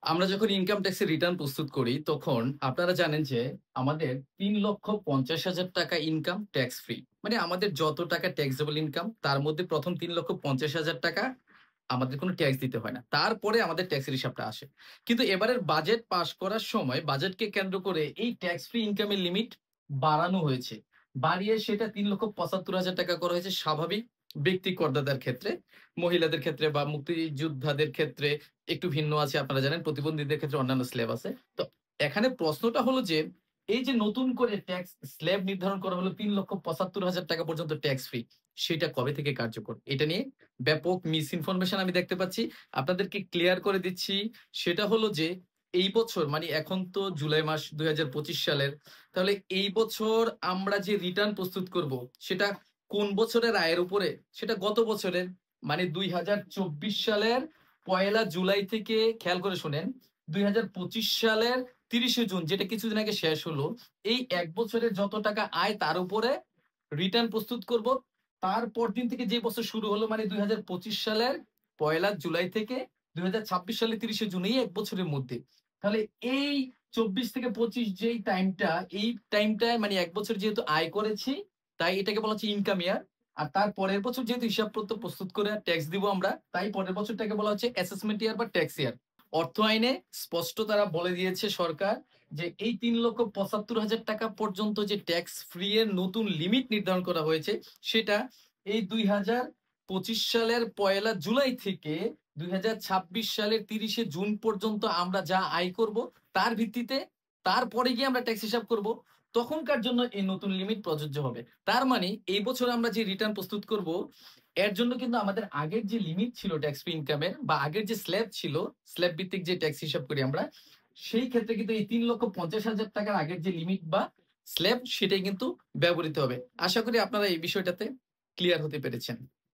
আমরা যখন ইনকাম ট্যাক্সের রিটার্ন প্রস্তুত করি, তখন আপনারা জানেন যে আমাদের ৩,৫০,০০০ ইনকাম ট্যাক্স ফ্রি। মানে আমাদের যত টাকা ট্যাক্সেবল ইনকাম তার মধ্যে ১ম ৩,৫০,০০০ আমাদের কোনো ট্যাক্স দিতে হয় না। তারপরে আমাদের ট্যাক্সের হিসাবটা আসে। কিন্তু এবারের বাজেট পাস করার সময় বাজেটকে কেন্দ্র করে এই ট্যাক্স ফ্রি ইনকামের লিমিট বাড়ানো হয়েছে। বাড়িয়ে সেটা ৩,৭৫,০০০ করা হয়েছে স্বাভাবিক ব্যক্তি করদাতার ক্ষেত্রে। মহিলাদের ক্ষেত্রে বা মুক্তিযোদ্ধাদের ক্ষেত্রে একটু ভিন্ন আছে, আপনারা জানেন প্রতিবন্ধীদের ক্ষেত্রে অন্যান্য স্ল্যাব আছে। তো এখানে প্রশ্নটা হলো যে এই যে নতুন করে ট্যাক্স স্ল্যাব নির্ধারণ করা হলো ৩,৭৫,০০০ পর্যন্ত ট্যাক্স ফ্রি, সেটা কবে থেকে কার্যকর? এটা নিয়ে ব্যাপক মিস ইনফরমেশন আমি দেখতে পাচ্ছি। আপনাদেরকে ক্লিয়ার করে দিচ্ছি। সেটা হলো যে এই বছর মানে এখন তো জুলাই মাস ২০২৫ সালের। তাহলে এই বছর আমরা যে রিটার্ন প্রস্তুত করব সেটা কোন বছরের আয়ের উপরে? সেটা গত বছরের মানে ২০২৪ সালের ১লা জুলাই থেকে খেয়াল করে শোনেন, ২০২৫ সালের ৩০শে জুন যেটা কিছুদিন আগে শেষ হলো, এই ১ বছরের যত টাকা আয় তার উপরে রিটার্ন প্রস্তুত করব। তার পরদিন থেকে যে বছর শুরু হলো মানে ২০২৫ সালের ১লা জুলাই থেকে ২০২৬ সালের ৩০শে জুন, এই ১ বছরের মধ্যে। তাহলে এই ২৪ থেকে ২৫ যেই টাইমটা, এই টাইমটায় মানে ১ বছর যেহেতু আয় করেছি, তাই এটাকে বলা হচ্ছে ইনকাম ইয়ার। আর তার পরের বছর যেহেতু হিসাবপত্র প্রস্তুত করে ট্যাক্স দিব আমরা, তাই পরের বছরটাকে বলা হচ্ছে অ্যাসেসমেন্ট ইয়ার বা ট্যাক্স ইয়ার। অর্থ আইনে স্পষ্ট তারা বলে দিয়েছে সরকার যে এই ৩,৭৫,০০০ পর্যন্ত যে ট্যাক্স ফ্রি এর নতুন লিমিট নির্ধারণ করা হয়েছে, সেটা এই ২০২৫ সালের ১লা জুলাই থেকে ২০২৬ সালের ৩০শে জুন পর্যন্ত আমরা যা আয় করব তার ভিত্তিতে তারপরে গিয়ে আমরা ট্যাক্স হিসাব করব। তখনকার জন্য এই নতুন লিমিট প্রযোজ্য হবে। তার মানে এই বছর আমরা যে রিটার্ন প্রস্তুত করব, এর জন্য কিন্তু আমাদের আগের যে লিমিট ছিল ট্যাক্স ফ্রি ইনকামের বা আগের যে স্ল্যাব ছিল, স্ল্যাব ভিত্তিক যে ট্যাক্স হিসাব করি আমরা, সেই ক্ষেত্রে কিন্তু এই ৩,৫০,০০০ আগের যে লিমিট বা স্ল্যাব সেটাই কিন্তু ব্যবহৃত হবে। আশা করি আপনারা এই বিষয়টাতে ক্লিয়ার হতে পেরেছেন।